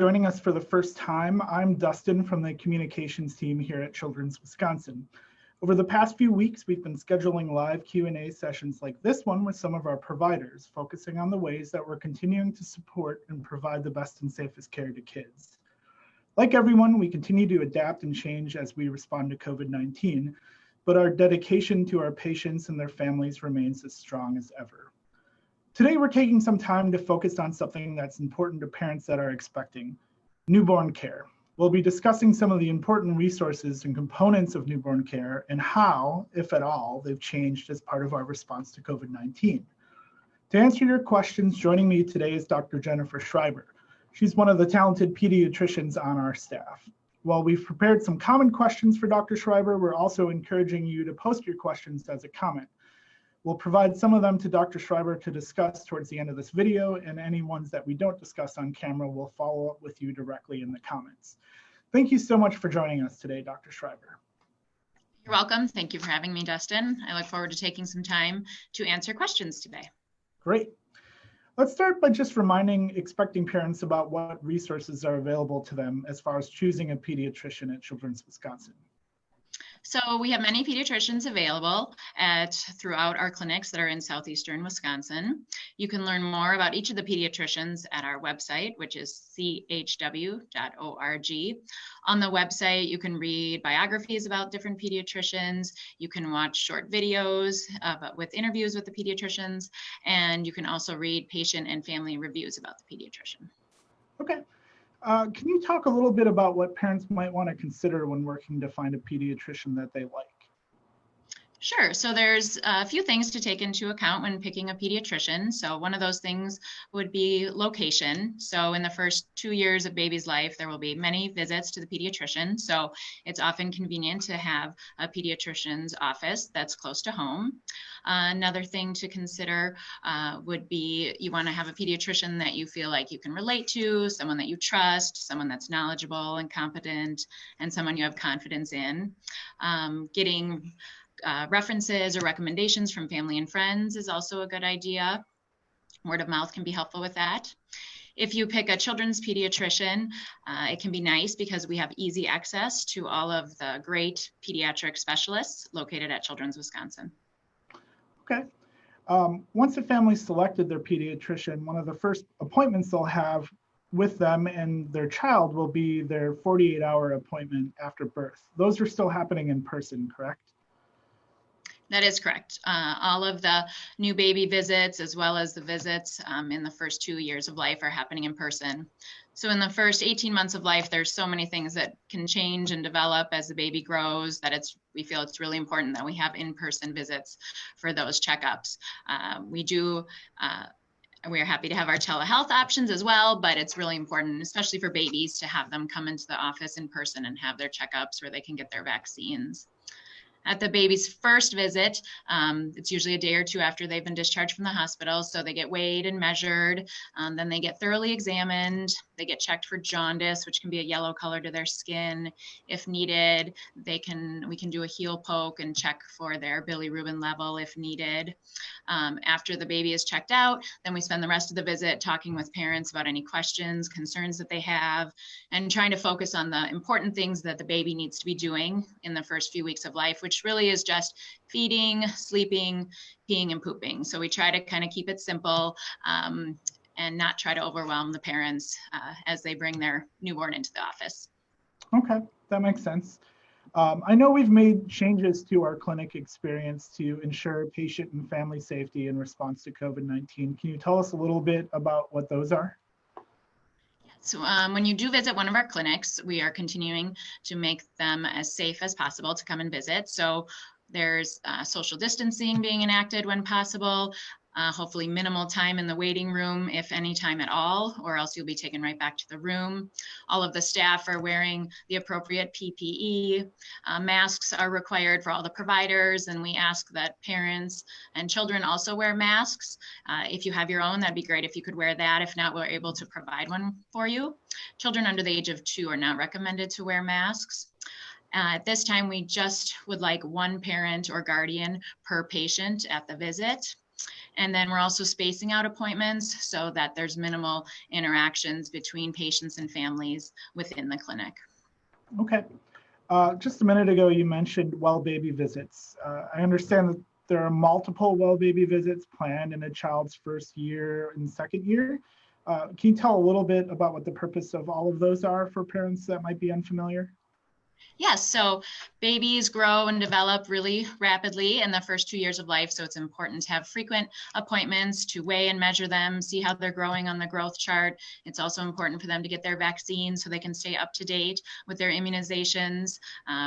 Joining us for the first time, I'm Dustin from the communications team here at Children's Wisconsin. Over the past few weeks, we've been scheduling live Q&A sessions like this one with some of our providers, focusing on the ways that we're continuing to support and provide the best and safest care to kids. Like everyone, we continue to adapt and change as we respond to COVID-19, but our dedication to our patients and their families remains as strong as ever. Today, we're taking some time to focus on something that's important to parents that are expecting: newborn care. We'll be discussing some of the important resources and components of newborn care and how, if at all, they've changed as part of our response to COVID-19. To answer your questions, joining me today is Dr. Jennifer Schreiber. She's one of the talented pediatricians on our staff. While we've prepared some common questions for Dr. Schreiber, we're also encouraging you to post your questions as a comment. We'll provide some of them to Dr. Schreiber to discuss towards the end of this video, and any ones that we don't discuss on camera will follow up with you directly in the comments. Thank you so much for joining us today, Dr. Schreiber. You're welcome. Thank you for having me, Dustin. I look forward to taking some time to answer questions today. Great. Let's start by just reminding expecting parents about what resources are available to them as far as choosing a pediatrician at Children's Wisconsin. So we have many pediatricians available throughout our clinics that are in southeastern Wisconsin. You can learn more about each of the pediatricians at our website, which is chw.org. On the website, you can read biographies about different pediatricians. You can watch short videos with interviews with the pediatricians, and you can also read patient and family reviews about the pediatrician. Okay. Can you talk a little bit about what parents might want to consider when working to find a pediatrician that they like? Sure. So there's a few things to take into account when picking a pediatrician. So one of those things would be location. So in the first 2 years of baby's life, there will be many visits to the pediatrician. So it's often convenient to have a pediatrician's office that's close to home. Another thing to consider would be you want to have a pediatrician that you feel like you can relate to, someone that you trust, someone that's knowledgeable and competent, and someone you have confidence in. Getting references or recommendations from family and friends is also a good idea. Word of mouth can be helpful with that. If you pick a children's pediatrician, it can be nice because we have easy access to all of the great pediatric specialists located at Children's Wisconsin. Okay. Once a family's selected their pediatrician, one of the first appointments they'll have with them and their child will be their 48-hour appointment after birth. Those are still happening in person, correct? That is correct. All of the new baby visits, as well as the visits in the first 2 years of life, are happening in person. So in the first 18 months of life, there's so many things that can change and develop as the baby grows that we feel it's really important that we have in-person visits for those checkups. We're happy to have our telehealth options as well, but it's really important, especially for babies, to have them come into the office in person and have their checkups where they can get their vaccines. At the baby's first visit, it's usually a day or two after they've been discharged from the hospital, so they get weighed and measured, then they get thoroughly examined, they get checked for jaundice, which can be a yellow color to their skin. If needed, we can do a heel poke and check for their bilirubin level if needed. After the baby is checked out, then we spend the rest of the visit talking with parents about any questions, concerns that they have, and trying to focus on the important things that the baby needs to be doing in the first few weeks of life, which really is just feeding, sleeping, peeing, and pooping. So we try to kind of keep it simple and not try to overwhelm the parents as they bring their newborn into the office. Okay, that makes sense. I know we've made changes to our clinic experience to ensure patient and family safety in response to COVID-19. Can you tell us a little bit about what those are? So when you do visit one of our clinics, we are continuing to make them as safe as possible to come and visit. So there's social distancing being enacted when possible. Hopefully minimal time in the waiting room, if any time at all, or else you'll be taken right back to the room. All of the staff are wearing the appropriate PPE. Masks are required for all the providers, and we ask that parents and children also wear masks. If you have your own, that'd be great if you could wear that. If not, we're able to provide one for you. Children under the age of 2 are not recommended to wear masks. At this time, we just would like one parent or guardian per patient at the visit. And then we're also spacing out appointments so that there's minimal interactions between patients and families within the clinic. Okay. Just a minute ago, you mentioned well baby visits. I understand that there are multiple well baby visits planned in a child's first year and second year. Can you tell a little bit about what the purpose of all of those are for parents that might be unfamiliar? Yes, so babies grow and develop really rapidly in the first 2 years of life. So it's important to have frequent appointments to weigh and measure them, see how they're growing on the growth chart. It's also important for them to get their vaccines so they can stay up to date with their immunizations.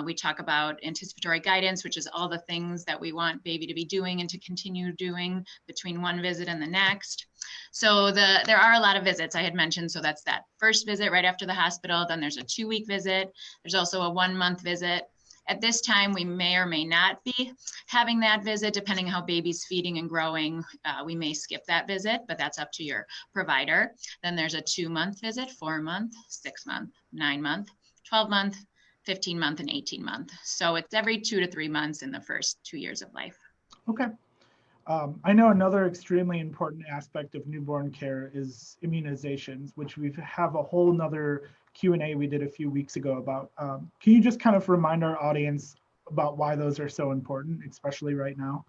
We talk about anticipatory guidance, which is all the things that we want baby to be doing and to continue doing between one visit and the next. So there are a lot of visits I had mentioned. So that's that first visit right after the hospital. Then there's a 2-week visit. There's also a 1-month visit. At this time, we may or may not be having that visit, depending on how baby's feeding and growing. We may skip that visit, but that's up to your provider. Then there's a 2-month visit, 4-month, 6-month, 9-month, 12-month, 15-month, and 18-month. So it's every 2 to 3 months in the first 2 years of life. Okay. I know another extremely important aspect of newborn care is immunizations, which we have a whole nother Q&A we did a few weeks ago about. Can you just kind of remind our audience about why those are so important, especially right now?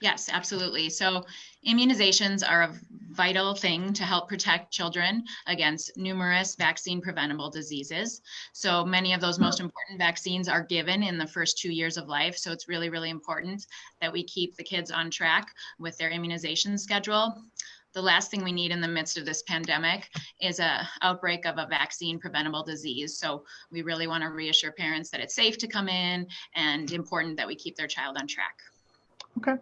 Yes, absolutely. So immunizations are a vital thing to help protect children against numerous vaccine preventable diseases. So many of those most important vaccines are given in the first 2 years of life. So it's really, really important that we keep the kids on track with their immunization schedule. The last thing we need in the midst of this pandemic is an outbreak of a vaccine preventable disease. So we really want to reassure parents that it's safe to come in and important that we keep their child on track. Okay.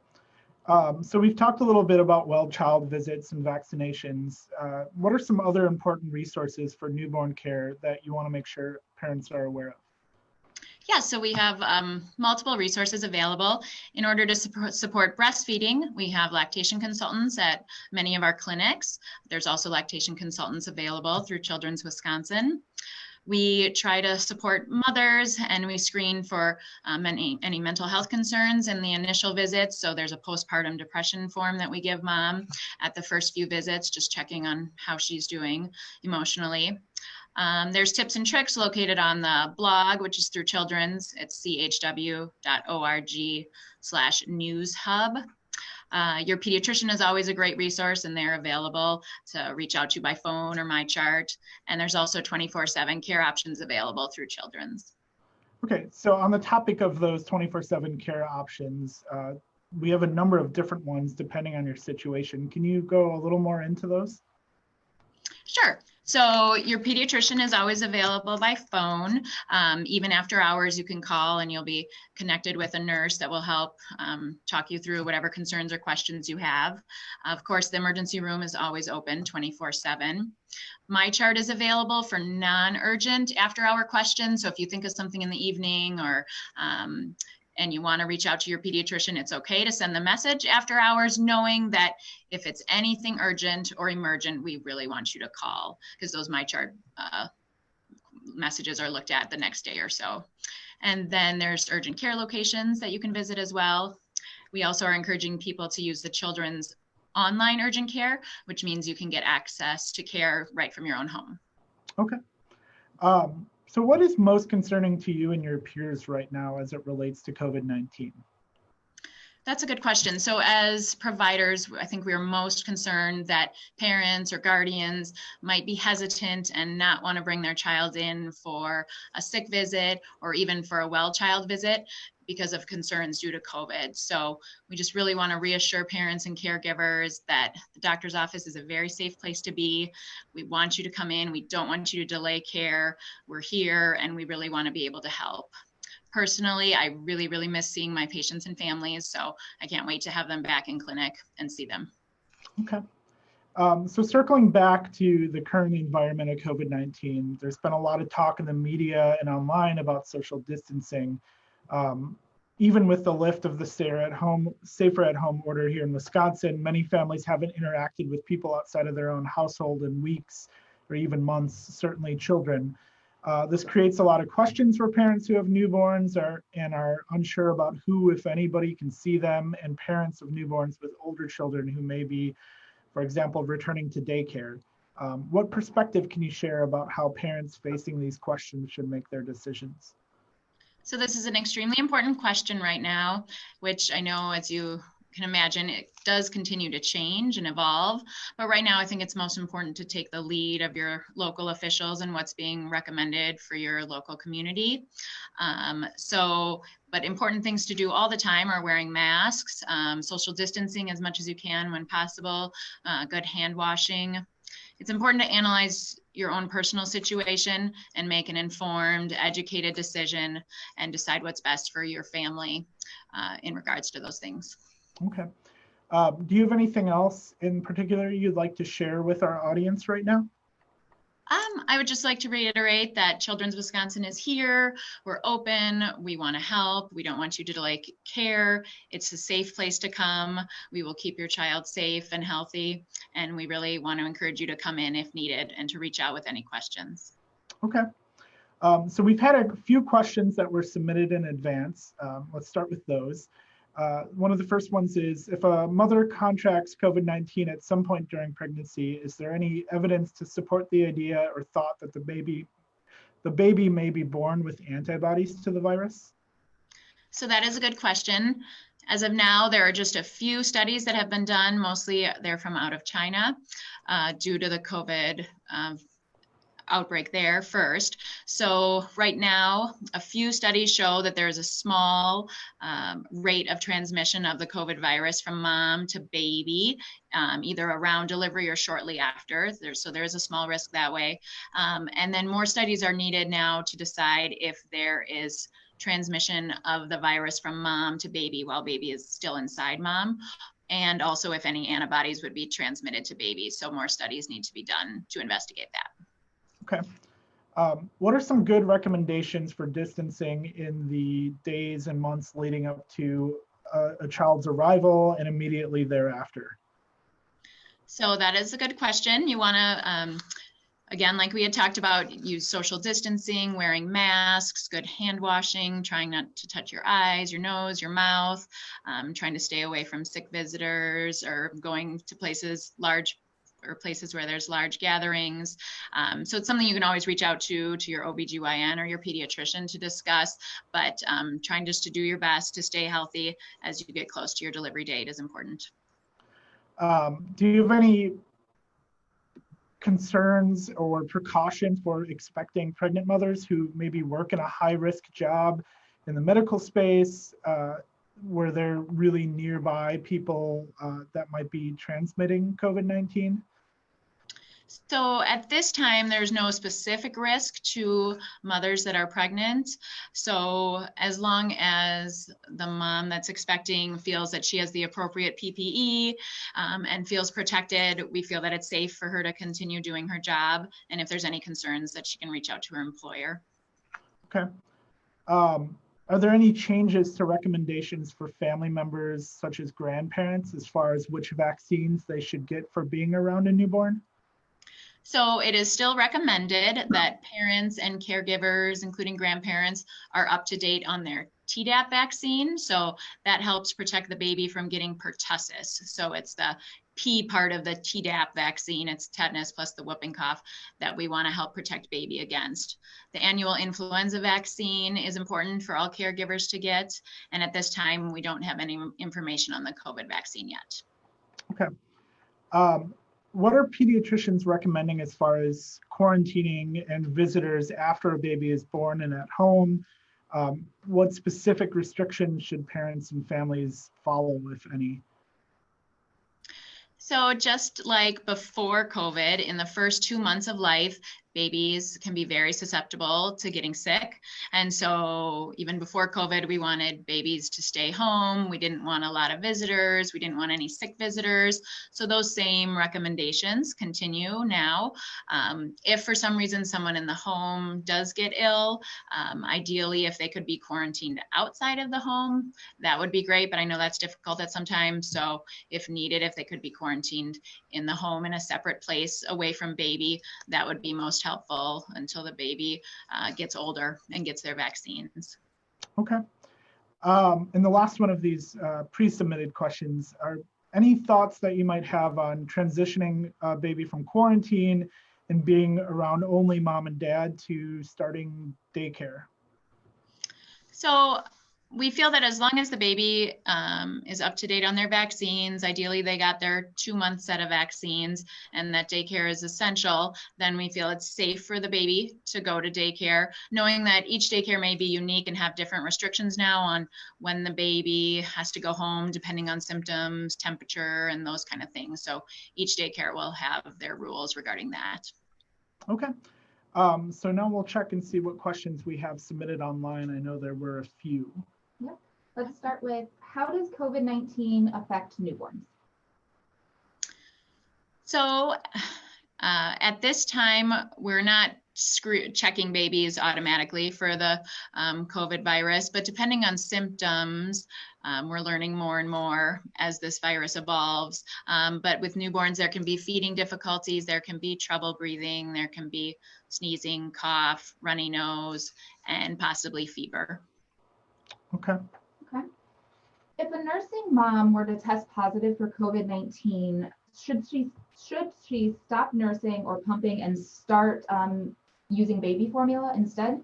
So we've talked a little bit about well child visits and vaccinations. What are some other important resources for newborn care that you want to make sure parents are aware of? Yeah, so we have multiple resources available. In order to support breastfeeding, we have lactation consultants at many of our clinics. There's also lactation consultants available through Children's Wisconsin. We try to support mothers and we screen for any mental health concerns in the initial visits. So there's a postpartum depression form that we give mom at the first few visits, just checking on how she's doing emotionally. There's tips and tricks located on the blog, which is through Children's. It's chw.org/newshub. Your pediatrician is always a great resource and they're available to reach out to by phone or MyChart. And there's also 24/7 care options available through Children's. Okay, so on the topic of those 24/7 care options, we have a number of different ones depending on your situation. Can you go a little more into those? Sure. So your pediatrician is always available by phone. Even after hours, you can call and you'll be connected with a nurse that will help talk you through whatever concerns or questions you have. Of course, the emergency room is always open 24/7. MyChart is available for non-urgent after-hour questions. So if you think of something in the evening or and you want to reach out to your pediatrician, it's okay to send the message after hours, knowing that if it's anything urgent or emergent, we really want you to call because those MyChart messages are looked at the next day or so. And then there's urgent care locations that you can visit as well. We also are encouraging people to use the Children's online urgent care, which means you can get access to care right from your own home. Okay. So what is most concerning to you and your peers right now as it relates to COVID-19? That's a good question. So as providers, I think we are most concerned that parents or guardians might be hesitant and not want to bring their child in for a sick visit or even for a well child visit because of concerns due to COVID. So we just really want to reassure parents and caregivers that the doctor's office is a very safe place to be. We want you to come in. We don't want you to delay care. We're here and we really want to be able to help. Personally, I really, really miss seeing my patients and families, so I can't wait to have them back in clinic and see them. Okay. So circling back to the current environment of COVID-19, there's been a lot of talk in the media and online about social distancing. Even with the lift of the safer at home order here in Wisconsin, many families haven't interacted with people outside of their own household in weeks or even months, certainly children. This creates a lot of questions for parents who have newborns and are unsure about who, if anybody, can see them, and parents of newborns with older children who may be, for example, returning to daycare. What perspective can you share about how parents facing these questions should make their decisions? So this is an extremely important question right now, which I know, as you can imagine, it does continue to change and evolve. But right now, I think it's most important to take the lead of your local officials and what's being recommended for your local community. But important things to do all the time are wearing masks, social distancing as much as you can when possible, good hand washing. It's important to analyze your own personal situation and make an informed, educated decision and decide what's best for your family in regards to those things. Okay. Do you have anything else in particular you'd like to share with our audience right now? I would just like to reiterate that Children's Wisconsin is here. We're open. We want to help. We don't want you to delay care. It's a safe place to come. We will keep your child safe and healthy. And we really want to encourage you to come in if needed and to reach out with any questions. Okay. So we've had a few questions that were submitted in advance. Let's start with those. One of the first ones is, if a mother contracts COVID-19 at some point during pregnancy, is there any evidence to support the idea or thought that the baby may be born with antibodies to the virus? So that is a good question. As of now, there are just a few studies that have been done. Mostly they're from out of China due to the COVID outbreak there first. So right now, a few studies show that there is a small rate of transmission of the COVID virus from mom to baby, either around delivery or shortly after. So there's a small risk that way. And then more studies are needed now to decide if there is transmission of the virus from mom to baby while baby is still inside mom, and also if any antibodies would be transmitted to baby. So more studies need to be done to investigate that. Okay. What are some good recommendations for distancing in the days and months leading up to a child's arrival and immediately thereafter? So that is a good question. You want to, again, like we had talked about, use social distancing, wearing masks, good hand washing, trying not to touch your eyes, your nose, your mouth, trying to stay away from sick visitors or going to places where there's large gatherings. So it's something you can always reach out to your OBGYN or your pediatrician to discuss, but trying just to do your best to stay healthy as you get close to your delivery date is important. Do you have any concerns or precautions for expecting pregnant mothers who maybe work in a high-risk job in the medical space, where they're really nearby people that might be transmitting COVID-19? So at this time, there's no specific risk to mothers that are pregnant. So as long as the mom that's expecting feels that she has the appropriate PPE and feels protected, we feel that it's safe for her to continue doing her job. And if there's any concerns, that she can reach out to her employer. Okay. Are there any changes to recommendations for family members, such as grandparents, as far as which vaccines they should get for being around a newborn? So it is still recommended that parents and caregivers, including grandparents, are up to date on their Tdap vaccine. So that helps protect the baby from getting pertussis. So it's the P part of the Tdap vaccine. It's tetanus plus the whooping cough that we want to help protect baby against. The annual influenza vaccine is important for all caregivers to get. And at this time, we don't have any information on the COVID vaccine yet. Okay. What are pediatricians recommending as far as quarantining and visitors after a baby is born and at home? What specific restrictions should parents and families follow, if any? So just like before COVID, in the first 2 months of life, babies can be very susceptible to getting sick. And so even before COVID, we wanted babies to stay home. We didn't want a lot of visitors. We didn't want any sick visitors. So those same recommendations continue now. If for some reason someone in the home does get ill, ideally if they could be quarantined outside of the home, that would be great. But I know that's difficult at some times. So if needed, if they could be quarantined in the home in a separate place away from baby, that would be most most helpful until the baby gets older and gets their vaccines. Okay. And the last one of these pre-submitted questions are any thoughts that you might have on transitioning a baby from quarantine and being around only mom and dad to starting daycare? So we feel that as long as the baby is up to date on their vaccines, ideally they got their 2-month set of vaccines, and that daycare is essential, then we feel it's safe for the baby to go to daycare, knowing that each daycare may be unique and have different restrictions now on when the baby has to go home, depending on symptoms, temperature, and those kind of things. So each daycare will have their rules regarding that. Okay. So now we'll check and see what questions we have submitted online. I know there were a few. Yep. Let's start with, how does COVID-19 affect newborns? So at this time, we're not checking babies automatically for the COVID virus, but depending on symptoms, we're learning more and more as this virus evolves. But with newborns, there can be feeding difficulties, there can be trouble breathing, there can be sneezing, cough, runny nose, and possibly fever. Okay. Okay. If a nursing mom were to test positive for COVID-19, should she stop nursing or pumping and start using baby formula instead?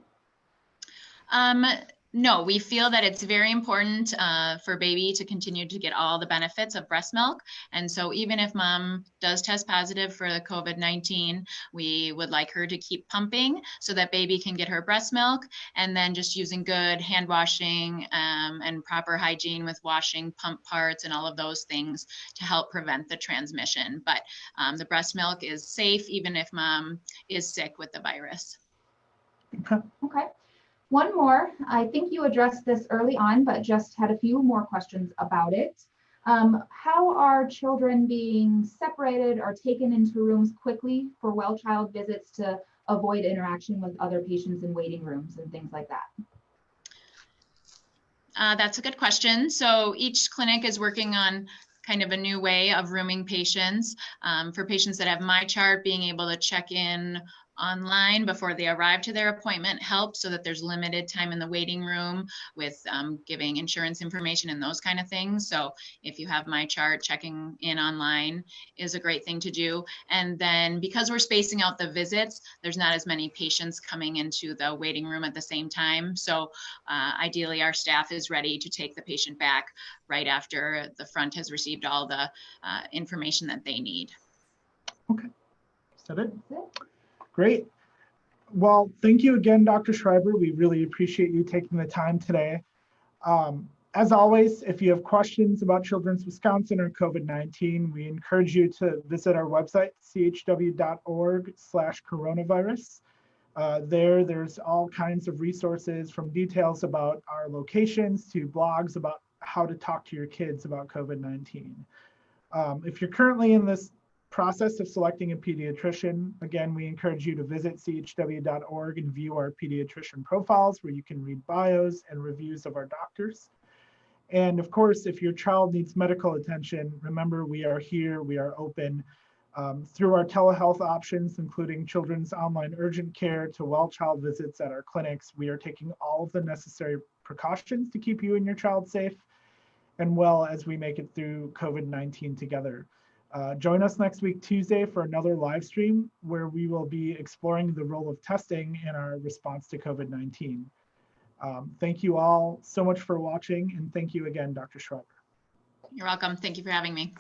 No, we feel that it's very important for baby to continue to get all the benefits of breast milk. And so even if mom does test positive for the COVID-19, we would like her to keep pumping so that baby can get her breast milk, and then just using good hand washing and proper hygiene with washing pump parts and all of those things to help prevent the transmission. But the breast milk is safe even if mom is sick with the virus. Okay. Okay. One more. I think you addressed this early on, but just had a few more questions about it. How are children being separated or taken into rooms quickly for well child visits to avoid interaction with other patients in waiting rooms and things like that? That's a good question. So each clinic is working on kind of a new way of rooming patients. For patients that have MyChart, being able to check in online before they arrive to their appointment helps, so that there's limited time in the waiting room with giving insurance information and those kind of things. So if you have MyChart, checking in online is a great thing to do. And then because we're spacing out the visits, there's not as many patients coming into the waiting room at the same time. So ideally our staff is ready to take the patient back right after the front has received all the information that they need. Okay. Is that it? Great. Well, thank you again, Dr. Schreiber. We really appreciate you taking the time today. As always, if you have questions about Children's Wisconsin or COVID-19, we encourage you to visit our website, chw.org/coronavirus. There's all kinds of resources, from details about our locations to blogs about how to talk to your kids about COVID-19. If you're currently in this process of selecting a pediatrician, again, we encourage you to visit chw.org and view our pediatrician profiles, where you can read bios and reviews of our doctors. And of course, if your child needs medical attention, remember we are here, we are open. Through our telehealth options, including children's online urgent care to well child visits at our clinics, we are taking all of the necessary precautions to keep you and your child safe and well as we make it through COVID-19 together. Join us next week, Tuesday, for another live stream where we will be exploring the role of testing in our response to COVID-19. Thank you all so much for watching, and thank you again, Dr. Schreiber. You're welcome. Thank you for having me.